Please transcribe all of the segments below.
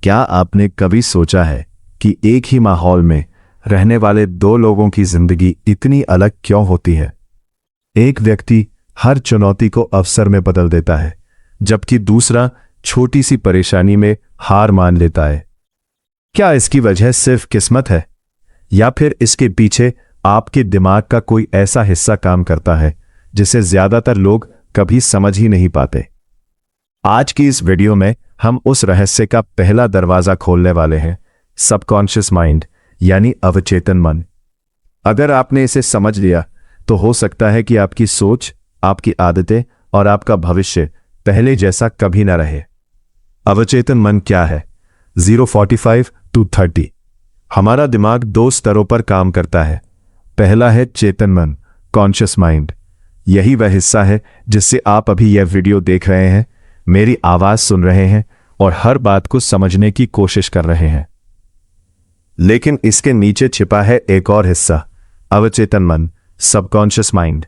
क्या आपने कभी सोचा है कि एक ही माहौल में रहने वाले दो लोगों की जिंदगी इतनी अलग क्यों होती है? एक व्यक्ति हर चुनौती को अवसर में बदल देता है, जबकि दूसरा छोटी सी परेशानी में हार मान लेता है। क्या इसकी वजह सिर्फ किस्मत है, या फिर इसके पीछे आपके दिमाग का कोई ऐसा हिस्सा काम करता है जिसे ज्यादातर लोग कभी समझ ही नहीं पाते? आज की इस वीडियो में हम उस रहस्य का पहला दरवाजा खोलने वाले हैं, सबकॉन्शियस माइंड यानी अवचेतन मन। अगर आपने इसे समझ लिया तो हो सकता है कि आपकी सोच, आपकी आदतें और आपका भविष्य पहले जैसा कभी ना रहे। अवचेतन मन क्या है? 045 to 30। हमारा दिमाग दो स्तरों पर काम करता है। पहला है चेतन मन, कॉन्शियस माइंड। यही वह हिस्सा है जिससे आप अभी यह वीडियो देख रहे हैं, मेरी आवाज सुन रहे हैं और हर बात को समझने की कोशिश कर रहे हैं। लेकिन इसके नीचे छिपा है एक और हिस्सा, अवचेतन मन, सबकॉन्शियस माइंड।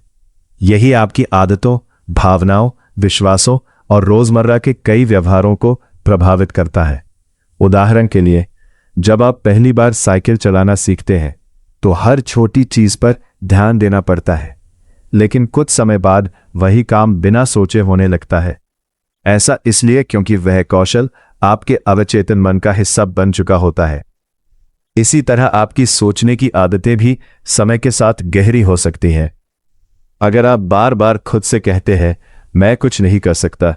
यही आपकी आदतों, भावनाओं, विश्वासों और रोजमर्रा के कई व्यवहारों को प्रभावित करता है। उदाहरण के लिए, जब आप पहली बार साइकिल चलाना सीखते हैं तो हर छोटी चीज पर ध्यान देना पड़ता है, लेकिन कुछ समय बाद वही काम बिना सोचे होने लगता है। ऐसा इसलिए क्योंकि वह कौशल आपके अवचेतन मन का हिस्सा बन चुका होता है। इसी तरह आपकी सोचने की आदतें भी समय के साथ गहरी हो सकती हैं। अगर आप बार बार खुद से कहते हैं मैं कुछ नहीं कर सकता,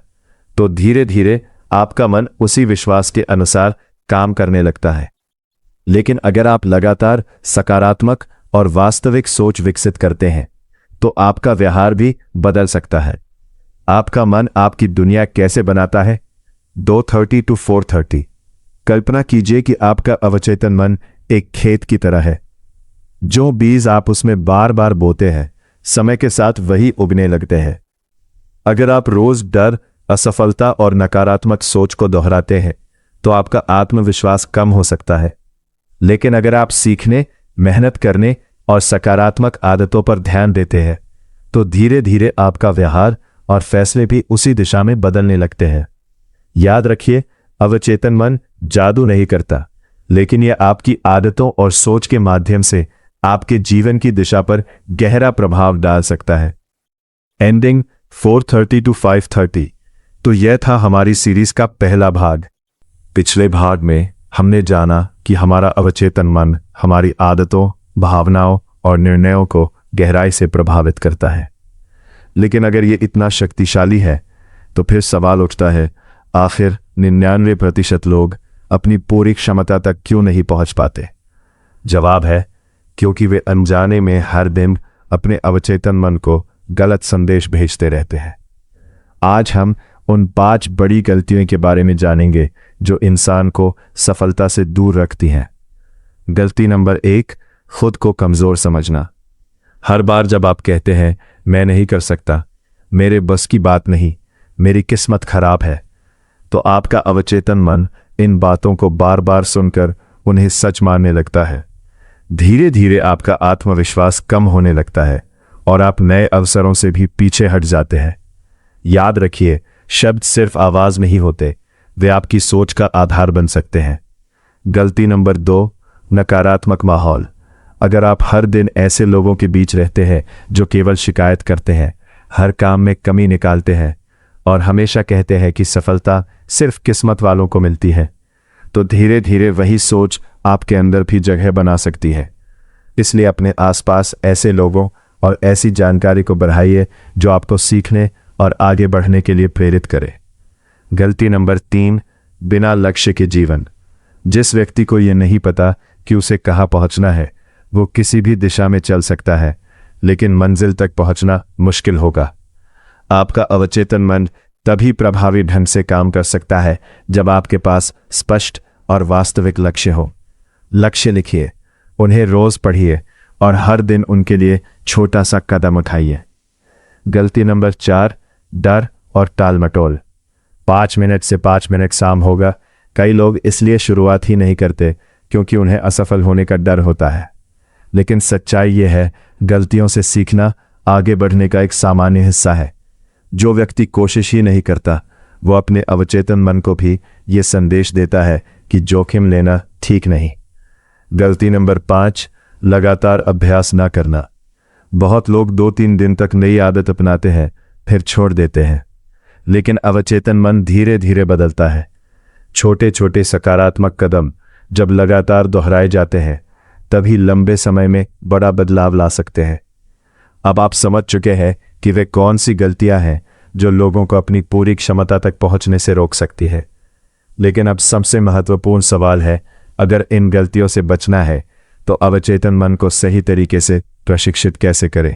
तो धीरे धीरे आपका मन उसी विश्वास के अनुसार काम करने लगता है। लेकिन अगर आप लगातार सकारात्मक और वास्तविक सोच विकसित करते हैं तो आपका व्यवहार भी बदल सकता है। आपका मन आपकी दुनिया कैसे बनाता है? 230 to 430। कल्पना कीजिए कि आपका अवचेतन मन एक खेत की तरह है। जो बीज आप उसमें बार बार बोते हैं, समय के साथ वही उगने लगते हैं। अगर आप रोज डर, असफलता और नकारात्मक सोच को दोहराते हैं तो आपका आत्मविश्वास कम हो सकता है। लेकिन अगर आप सीखने, मेहनत करने और सकारात्मक आदतों पर ध्यान देते हैं तो धीरे धीरे आपका व्यवहार और फैसले भी उसी दिशा में बदलने लगते हैं। याद रखिए, अवचेतन मन जादू नहीं करता, लेकिन यह आपकी आदतों और सोच के माध्यम से आपके जीवन की दिशा पर गहरा प्रभाव डाल सकता है। Ending 430 to 530। तो यह था हमारी सीरीज का पहला भाग। पिछले भाग में हमने जाना कि हमारा अवचेतन मन हमारी आदतों, भावनाओं और निर्णयों को गहराई से प्रभावित करता है। लेकिन अगर ये इतना शक्तिशाली है तो फिर सवाल उठता है, आखिर 99% लोग अपनी पूरी क्षमता तक क्यों नहीं पहुंच पाते? जवाब है, क्योंकि वे अनजाने में हर दिन अपने अवचेतन मन को गलत संदेश भेजते रहते हैं। आज हम उन 5 बड़ी गलतियों के बारे में जानेंगे जो इंसान को सफलता से दूर रखती हैं। गलती नंबर 1, खुद को कमजोर समझना। हर बार जब आप कहते हैं मैं नहीं कर सकता, मेरे बस की बात नहीं, मेरी किस्मत खराब है, तो आपका अवचेतन मन इन बातों को बार बार सुनकर उन्हें सच मानने लगता है। धीरे धीरे आपका आत्मविश्वास कम होने लगता है और आप नए अवसरों से भी पीछे हट जाते हैं। याद रखिए, शब्द सिर्फ आवाज नहीं होते, वे आपकी सोच का आधार बन सकते हैं। गलती नंबर 2, नकारात्मक माहौल। अगर आप हर दिन ऐसे लोगों के बीच रहते हैं जो केवल शिकायत करते हैं, हर काम में कमी निकालते हैं और हमेशा कहते हैं कि सफलता सिर्फ किस्मत वालों को मिलती है, तो धीरे धीरे वही सोच आपके अंदर भी जगह बना सकती है। इसलिए अपने आसपास ऐसे लोगों और ऐसी जानकारी को बढ़ाइए जो आपको सीखने और आगे बढ़ने के लिए प्रेरित करे। गलती नंबर 3, बिना लक्ष्य के जीवन। जिस व्यक्ति को यह नहीं पता कि उसे कहाँ पहुंचना है, वो किसी भी दिशा में चल सकता है, लेकिन मंजिल तक पहुंचना मुश्किल होगा। आपका अवचेतन मन तभी प्रभावी ढंग से काम कर सकता है जब आपके पास स्पष्ट और वास्तविक लक्ष्य हो। लक्ष्य लिखिए, उन्हें रोज पढ़िए और हर दिन उनके लिए छोटा सा कदम उठाइए। गलती नंबर 4, डर और टालमटोल। 5 मिनट से 5 मिनट शाम होगा। कई लोग इसलिए शुरुआत ही नहीं करते क्योंकि उन्हें असफल होने का डर होता है। लेकिन सच्चाई यह है, गलतियों से सीखना आगे बढ़ने का एक सामान्य हिस्सा है। जो व्यक्ति कोशिश ही नहीं करता वो अपने अवचेतन मन को भी ये संदेश देता है कि जोखिम लेना ठीक नहीं। गलती नंबर 5, लगातार अभ्यास ना करना। बहुत लोग 2-3 दिन तक नई आदत अपनाते हैं, फिर छोड़ देते हैं, लेकिन अवचेतन मन धीरे धीरे बदलता है। छोटे छोटे सकारात्मक कदम जब लगातार दोहराए जाते हैं, तभी लंबे समय में बड़ा बदलाव ला सकते हैं। अब आप समझ चुके हैं कि वे कौन सी गलतियां हैं जो लोगों को अपनी पूरी क्षमता तक पहुंचने से रोक सकती है। लेकिन अब सबसे महत्वपूर्ण सवाल है, अगर इन गलतियों से बचना है तो अवचेतन मन को सही तरीके से प्रशिक्षित कैसे करें।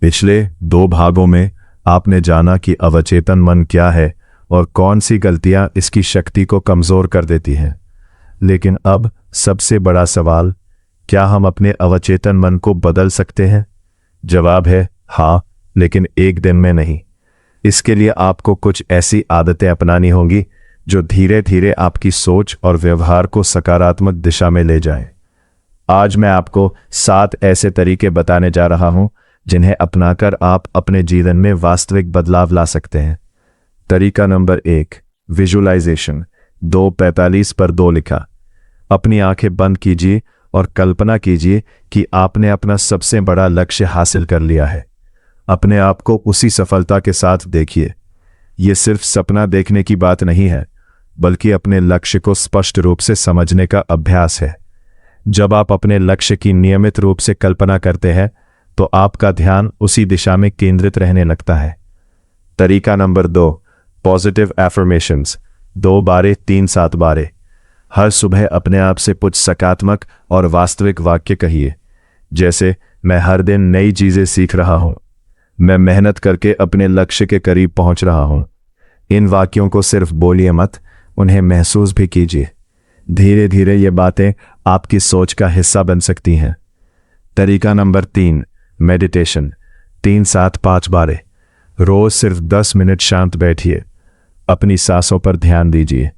पिछले 2 भागों में आपने जाना कि अवचेतन मन क्या है और कौन सी गलतियां इसकी शक्ति को कमजोर कर देती हैं। लेकिन अब सबसे बड़ा सवाल, क्या हम अपने अवचेतन मन को बदल सकते हैं? जवाब है हाँ, लेकिन एक दिन में नहीं। इसके लिए आपको कुछ ऐसी आदतें अपनानी होंगी जो धीरे धीरे आपकी सोच और व्यवहार को सकारात्मक दिशा में ले जाएं। आज मैं आपको 7 ऐसे तरीके बताने जा रहा हूं जिन्हें अपनाकर आप अपने जीवन में वास्तविक बदलाव ला सकते हैं। तरीका नंबर 1, विजुअलाइजेशन। 2:45 पर 2 लिखा। अपनी आंखें बंद कीजिए और कल्पना कीजिए कि आपने अपना सबसे बड़ा लक्ष्य हासिल कर लिया है। अपने आप को उसी सफलता के साथ देखिए। यह सिर्फ सपना देखने की बात नहीं है, बल्कि अपने लक्ष्य को स्पष्ट रूप से समझने का अभ्यास है। जब आप अपने लक्ष्य की नियमित रूप से कल्पना करते हैं, तो आपका ध्यान उसी दिशा में केंद्रित रहने लगता है। तरीका नंबर 2, पॉजिटिव एफर्मेशंस। 2-3-7 हर सुबह अपने आप से कुछ सकारात्मक और वास्तविक वाक्य कहिए, जैसे मैं हर दिन नई चीजें सीख रहा हूं, मैं मेहनत करके अपने लक्ष्य के करीब पहुंच रहा हूं। इन वाक्यों को सिर्फ बोलिए मत, उन्हें महसूस भी कीजिए। धीरे धीरे ये बातें आपकी सोच का हिस्सा बन सकती हैं। तरीका नंबर 3, मेडिटेशन। 3-7-5 रोज सिर्फ 10 मिनट शांत बैठिए, अपनी सांसों पर ध्यान दीजिए।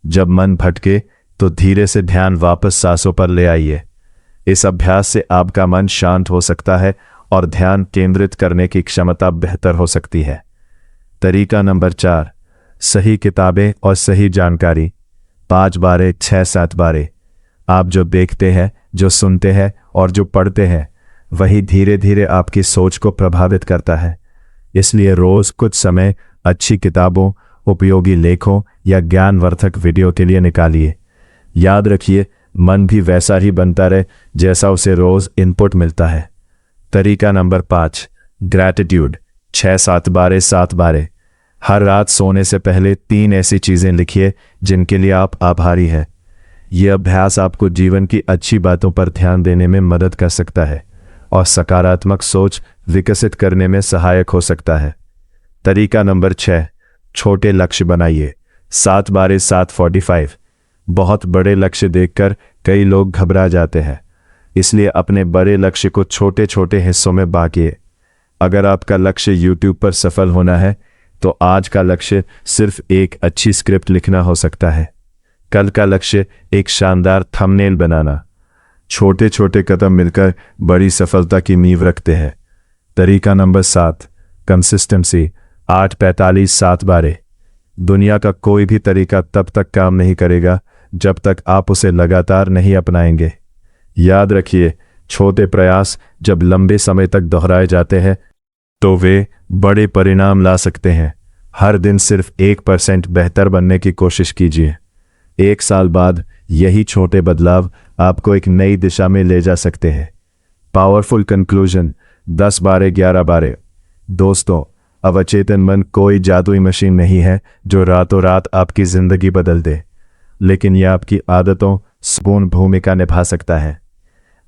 जब मन भटके तो धीरे से ध्यान वापस सांसों पर ले आइए। इस अभ्यास से आपका मन शांत हो सकता है और ध्यान केंद्रित करने की क्षमता बेहतर हो सकती है। तरीका नंबर 4, सही किताबें और सही जानकारी। 5-6-7 आप जो देखते हैं, जो सुनते हैं और जो पढ़ते हैं, वही धीरे धीरे आपकी सोच को प्रभावित करता है। इसलिए रोज कुछ समय अच्छी किताबों, उपयोगी लेखों या ज्ञानवर्धक वीडियो के लिए निकालिए। याद रखिए, मन भी वैसा ही बनता रहे जैसा उसे रोज इनपुट मिलता है। तरीका नंबर 5, ग्रैटिट्यूड। 6-7-7 हर रात सोने से पहले 3 ऐसी चीजें लिखिए जिनके लिए आप आभारी हैं। यह अभ्यास आपको जीवन की अच्छी बातों पर ध्यान देने में मदद कर सकता है और सकारात्मक सोच विकसित करने में सहायक हो सकता है। तरीका नंबर 6, छोटे लक्ष्य बनाइए। 7-7-45 बहुत बड़े लक्ष्य देखकर कई लोग घबरा जाते हैं, इसलिए अपने बड़े लक्ष्य को छोटे छोटे हिस्सों में बांटिए। अगर आपका लक्ष्य YouTube पर सफल होना है, तो आज का लक्ष्य सिर्फ एक अच्छी स्क्रिप्ट लिखना हो सकता है। कल का लक्ष्य एक शानदार थंबनेल बनाना। छोटे छोटे कदम मिलकर बड़ी सफलता की नींव रखते हैं। तरीका नंबर 7, कंसिस्टेंसी। 8-45-7 दुनिया का कोई भी तरीका तब तक काम नहीं करेगा जब तक आप उसे लगातार नहीं अपनाएंगे। याद रखिए, छोटे प्रयास जब लंबे समय तक दोहराए जाते हैं तो वे बड़े परिणाम ला सकते हैं। हर दिन सिर्फ 1% बेहतर बनने की कोशिश कीजिए। 1 साल बाद यही छोटे बदलाव आपको एक नई दिशा में ले जा सकते हैं। Powerful conclusion. 10-11 दोस्तों, अवचेतन मन कोई जादुई मशीन नहीं है जो रातों रात आपकी जिंदगी बदल दे, लेकिन यह आपकी आदतों संपूर्ण भूमिका निभा सकता है।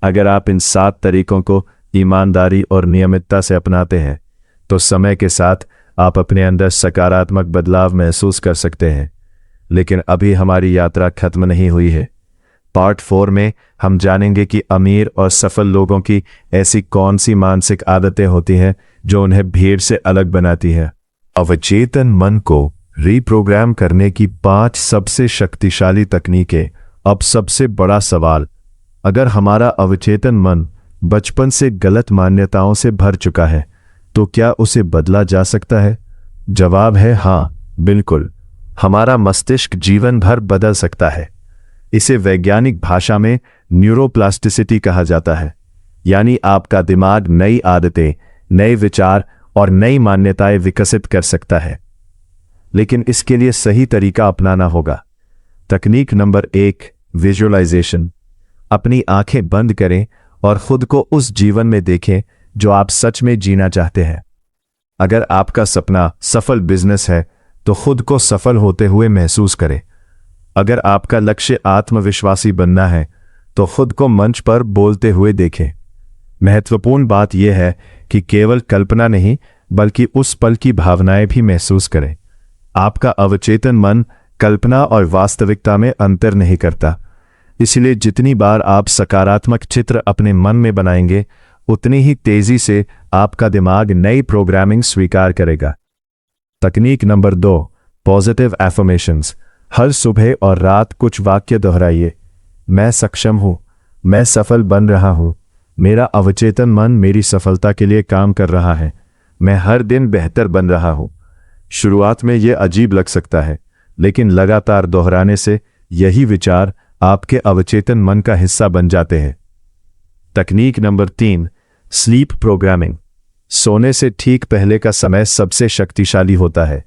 अगर आप इन 7 तरीकों को ईमानदारी और नियमितता से अपनाते हैं, तो समय के साथ आप अपने अंदर सकारात्मक बदलाव महसूस कर सकते हैं। लेकिन अभी हमारी यात्रा खत्म नहीं हुई है। पार्ट 4 में हम जानेंगे कि अमीर और सफल लोगों की ऐसी कौन सी मानसिक आदतें होती हैं जो उन्हें भीड़ से अलग बनाती हैं। अवचेतन मन को रीप्रोग्राम करने की 5 सबसे शक्तिशाली तकनीकें। अब सबसे बड़ा सवाल, अगर हमारा अवचेतन मन बचपन से गलत मान्यताओं से भर चुका है, तो क्या उसे बदला जा सकता है? जवाब है हाँ, बिल्कुल। हमारा मस्तिष्क जीवन भर बदल सकता है। इसे वैज्ञानिक भाषा में न्यूरोप्लास्टिसिटी कहा जाता है, यानी आपका दिमाग नई आदतें, नए विचार और नई मान्यताएं विकसित कर सकता है। लेकिन इसके लिए सही तरीका अपनाना होगा। तकनीक नंबर 1, विजुअलाइजेशन। अपनी आंखें बंद करें और खुद को उस जीवन में देखें जो आप सच में जीना चाहते हैं। अगर आपका सपना सफल बिजनेस है तो खुद को सफल होते हुए महसूस करें। अगर आपका लक्ष्य आत्मविश्वासी बनना है तो खुद को मंच पर बोलते हुए देखें। महत्वपूर्ण बात यह है कि केवल कल्पना नहीं बल्कि उस पल की भावनाएं भी महसूस करें। आपका अवचेतन मन कल्पना और वास्तविकता में अंतर नहीं करता, इसलिए जितनी बार आप सकारात्मक चित्र अपने मन में बनाएंगे उतनी ही तेजी से आपका दिमाग नई प्रोग्रामिंग स्वीकार करेगा। तकनीक नंबर 2, पॉजिटिव एफर्मेशंस। हर सुबह और रात कुछ वाक्य दोहराइए। मैं सक्षम हूं, मैं सफल बन रहा हूं, मेरा अवचेतन मन मेरी सफलता के लिए काम कर रहा है, मैं हर दिन बेहतर बन रहा हूं। शुरुआत में यह अजीब लग सकता है, लेकिन लगातार दोहराने से यही विचार आपके अवचेतन मन का हिस्सा बन जाते हैं। तकनीक नंबर 3, स्लीप प्रोग्रामिंग। सोने से ठीक पहले का समय सबसे शक्तिशाली होता है।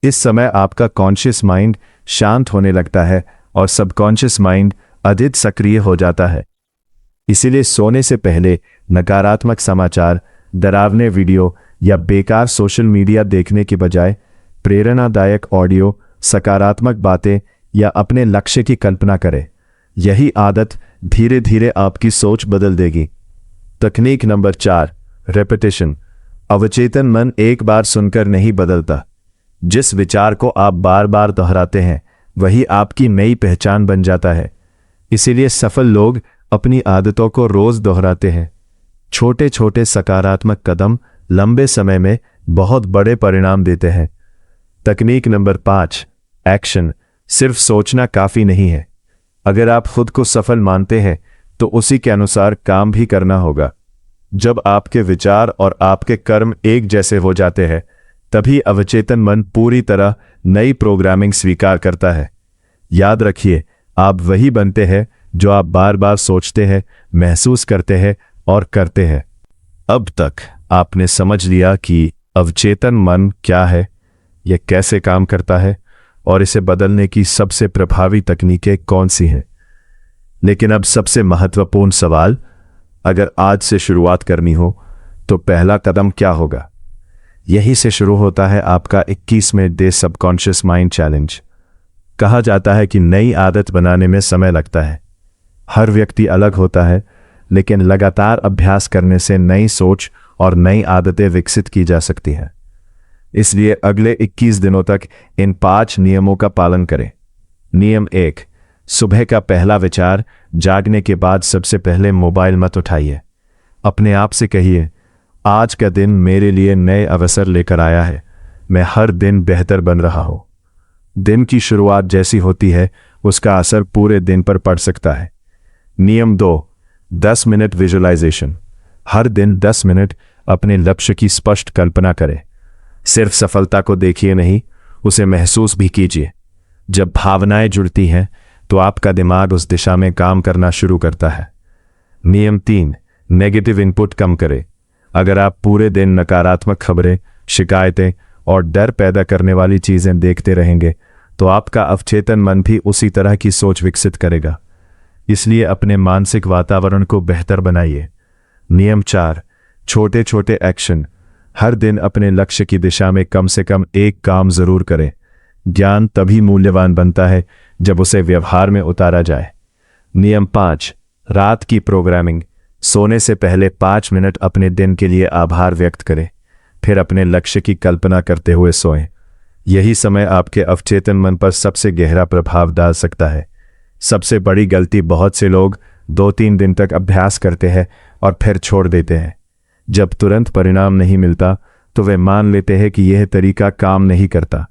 इस समय आपका कॉन्शियस माइंड शांत होने लगता है और सबकॉन्शियस माइंड अधिक सक्रिय हो जाता है। इसीलिए सोने से पहले नकारात्मक समाचार, डरावने वीडियो या बेकार सोशल मीडिया देखने के बजाय प्रेरणादायक ऑडियो, सकारात्मक बातें या अपने लक्ष्य की कल्पना करें। यही आदत धीरे धीरे आपकी सोच बदल देगी। तकनीक नंबर 4, रेपिटेशन। अवचेतन मन एक बार सुनकर नहीं बदलता। जिस विचार को आप बार बार दोहराते हैं वही आपकी नई पहचान बन जाता है। इसीलिए सफल लोग अपनी आदतों को रोज दोहराते हैं। छोटे छोटे सकारात्मक कदम लंबे समय में बहुत बड़े परिणाम देते हैं। तकनीक नंबर 5, एक्शन। सिर्फ सोचना काफी नहीं है। अगर आप खुद को सफल मानते हैं तो उसी के अनुसार काम भी करना होगा। जब आपके विचार और आपके कर्म एक जैसे हो जाते हैं तभी अवचेतन मन पूरी तरह नई प्रोग्रामिंग स्वीकार करता है। याद रखिए, आप वही बनते हैं जो आप बार बार सोचते हैं, महसूस करते हैं और करते हैं। अब तक आपने समझ लिया कि अवचेतन मन क्या है, यह कैसे काम करता है और इसे बदलने की सबसे प्रभावी तकनीकें कौन सी हैं। लेकिन अब सबसे महत्वपूर्ण सवाल, अगर आज से शुरुआत करनी हो तो पहला कदम क्या होगा? यही से शुरू होता है आपका 21वें डे सबकॉन्शियस माइंड चैलेंज। कहा जाता है कि नई आदत बनाने में समय लगता है। हर व्यक्ति अलग होता है, लेकिन लगातार अभ्यास करने से नई सोच और नई आदतें विकसित की जा सकती हैं। इसलिए अगले 21 दिनों तक इन 5 नियमों का पालन करें। नियम 1, सुबह का पहला विचार, जागने के बाद सबसे पहले मोबाइल मत उठाइए। अपने आप से कहिए, आज का दिन मेरे लिए नए अवसर लेकर आया है, मैं हर दिन बेहतर बन रहा हूं। दिन की शुरुआत जैसी होती है उसका असर पूरे दिन पर पड़ सकता है। नियम 2, 10 मिनट विजुअलाइजेशन। हर दिन 10 मिनट अपने लक्ष्य की स्पष्ट कल्पना करें। सिर्फ सफलता को देखिए नहीं, उसे महसूस भी कीजिए। जब भावनाएं जुड़ती हैं तो आपका दिमाग उस दिशा में काम करना शुरू करता है। नियम 3, नेगेटिव इनपुट कम करें। अगर आप पूरे दिन नकारात्मक खबरें, शिकायतें और डर पैदा करने वाली चीजें देखते रहेंगे तो आपका अवचेतन मन भी उसी तरह की सोच विकसित करेगा। इसलिए अपने मानसिक वातावरण को बेहतर बनाइए। नियम 4, छोटे छोटे एक्शन। हर दिन अपने लक्ष्य की दिशा में कम से कम एक काम जरूर करें। ज्ञान तभी मूल्यवान बनता है जब उसे व्यवहार में उतारा जाए। नियम 5, रात की प्रोग्रामिंग। सोने से पहले 5 मिनट अपने दिन के लिए आभार व्यक्त करें, फिर अपने लक्ष्य की कल्पना करते हुए सोएं। यही समय आपके अवचेतन मन पर सबसे गहरा प्रभाव डाल सकता है। सबसे बड़ी गलती बहुत से लोग 2-3 दिन तक अभ्यास करते हैं और फिर छोड़ देते हैं। जब तुरंत परिणाम नहीं मिलता तो वे मान लेते हैं कि यह तरीका काम नहीं करता,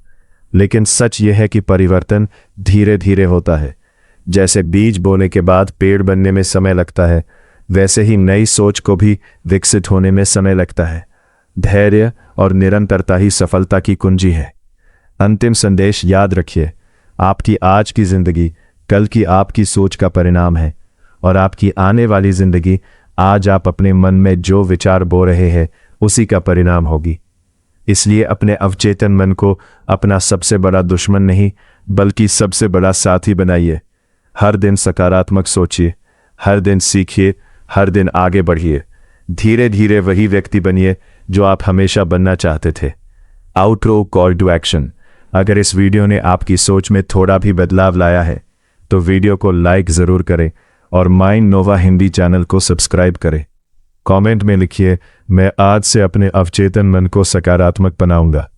लेकिन सच यह है कि परिवर्तन धीरे धीरे होता है। जैसे बीज बोने के बाद पेड़ बनने में समय लगता है, वैसे ही नई सोच को भी विकसित होने में समय लगता है। धैर्य और निरंतरता ही सफलता की कुंजी है। अंतिम संदेश याद रखिए, आपकी आज की जिंदगी कल की आपकी सोच का परिणाम है और आपकी आने वाली जिंदगी आज आप अपने मन में जो विचार बो रहे हैं उसी का परिणाम होगी। इसलिए अपने अवचेतन मन को अपना सबसे बड़ा दुश्मन नहीं बल्कि सबसे बड़ा साथी बनाइए। हर दिन सकारात्मक सोचिए, हर दिन सीखिए, हर दिन आगे बढ़िए। धीरे धीरे वही व्यक्ति बनिए जो आप हमेशा बनना चाहते थे। Outro call to action. अगर इस वीडियो ने आपकी सोच में थोड़ा भी बदलाव लाया है तो वीडियो को लाइक ज़रूर करें और माइंड नोवा हिंदी चैनल को सब्सक्राइब करें। कमेंट में लिखिए, मैं आज से अपने अवचेतन मन को सकारात्मक बनाऊंगा।